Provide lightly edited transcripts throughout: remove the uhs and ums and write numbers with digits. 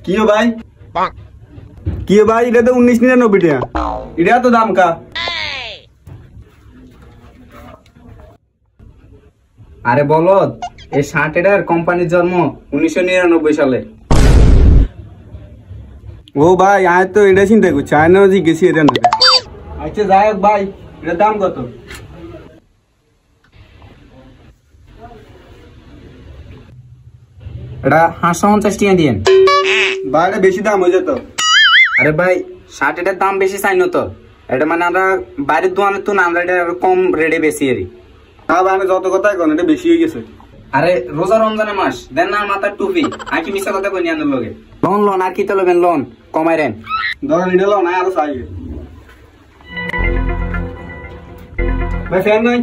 কি ভাই কি ভাই এটা তো 1999 টাকা এটা তো দাম কা আরে বলদ এই শার্টের কোম্পানির জন্ম 1999 সালে। ও ভাই আয় তো এটা চিন্তা করছি আয়না জিজ্ঞেসি এটা না। আচ্ছা যাই হোক ভাই এটার দাম কত? এটা 550 টাকা দিয়েন। ভাই এটা বেশি দাম হয়ে যেত। আরে ভাই শার্টের দাম বেশি চাই না তো, এটা মানে আমরা বাইরের দোকানের তো না, আমরা এটা কম রেটে বেশি এরি। হ্যাঁ ভাই যত কথাই কন এটা বেশি হয়ে গেছে। আরে রোজা রমজানের মাস দেন না মাথার টুপি, আর কি মিশা কথা কই নি আনার লগে। লোন লোন আর কি তো লবেন, লোন কমাই রেন ধরেন এটা লো না আরো চাই ভাই ফ্যান নাই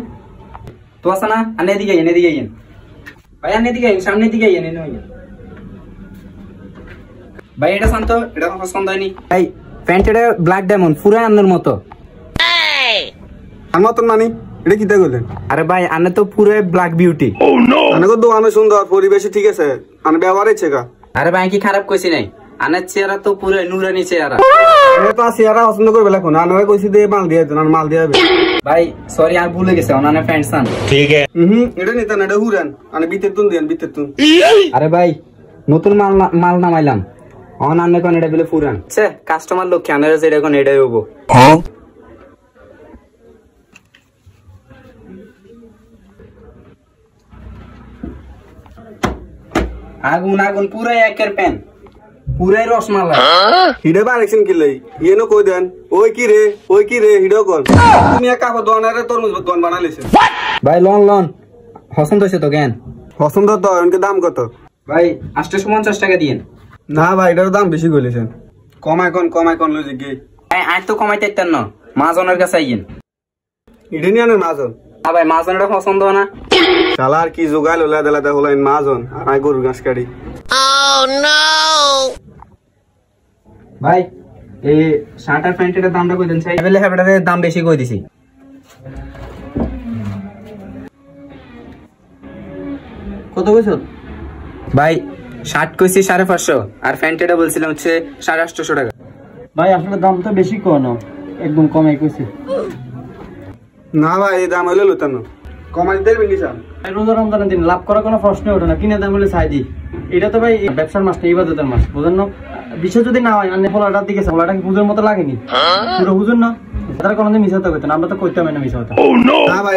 তো আছে না? আনে দিকে আইন ভাই, আনে দিকে আইন, সামনের দিকে আইন এনে আইন ভাই। এটা শান্ত, এটা পছন্দ হয়নি ভাই। প্যান্টের ব্ল্যাক ডায়মন্ড পুরো আন্নের মতো। আমার মতন মানে এটা কি দেখলেন? আরে ভাই আনে তো পুরো ব্ল্যাক বিউটি। আনে কত দোকানে সুন্দর পরিবেশে ঠিক আছে, আনে ব্যবহার ইচ্ছে কা। আরে ভাই কি খারাপ কইছি নাই, আনের চেহারা তো পুরো নুরানি চেহারা। এ তো চেহারা পছন্দ করবে এখন, আনে ভাই কইছি দে মাল দিয়ে দেন, মাল দিয়ে হবে। ভাই সরি আর ভুলে গেছে, ওনানে প্যান্ট সান। ঠিক আছে এটা নিতে না, এটা হুরান আনে ভিতর তুন দেন ভিতর তুন। আরে ভাই নতুন মাল নামাইলাম, অন আনে কোন এটা বলে পুরান। ছে কাস্টমার লোক কেন যেটা কোন এটাই হবো। আগুন আগুন পুরাই একের প্যান, পুরাই রসমালাই। হিডে বারেকশন কিলাই ইয়েনো কই দেন। ওই কি রে হিডো কর। তুমি এক কাপড় দোকানের তরমুজ দোকান বানাইলেছে। ভাই লোন পছন্দ হয়েছে তো কেন? পছন্দ তো এনকে দাম কত? ভাই 850 টাকা দিয়েন। না ভাই এটার দাম বেশি কইলেছেন। কমাই কোন লই জিগে। আজ তো কমাইতে ইতেন না, মাজনের কাছে আইয়েন। ইডে নিয়ে আনেন মাজন। হ্যাঁ ভাই মাজনটা পছন্দ না। শালা আর কি জোগাইল হলা দেলাতে হলাইন মাজন আই গরুর ঘাস কাটি। ভাই এই শার্ট আর প্যান্টের দামটা কই দেন? চাই বলে হ্যাঁ দাম বেশি কই দিছি। কত কইছ ভাই? শার্ট কইছি 550 আর প্যান্টেটা বলছিলাম হচ্ছে 850 টাকা। ভাই আসলে দাম তো বেশি কোন, একদম কমাই কইছে। না ভাই এই দাম হইলে লইতাম না, কমাই দেবেন কি স্যার? রোজা রমজানের দিন লাভ করার কোনো প্রশ্ন ওঠে না, কিনে দাম বলে চাই দি। এটা তো ভাই ব্যবসার মাস না, ইবাদতের মাস, বুঝেন না? বিশেষ যদি না হয় আনে ফলাটার দিকে ফলাটা কি পুজোর মতো লাগেনি? পুরো বুঝুন না, তারা কোনোদিন মিশাতে হইতো না, আমরা তো করতে হবে না মিশাতে। না ভাই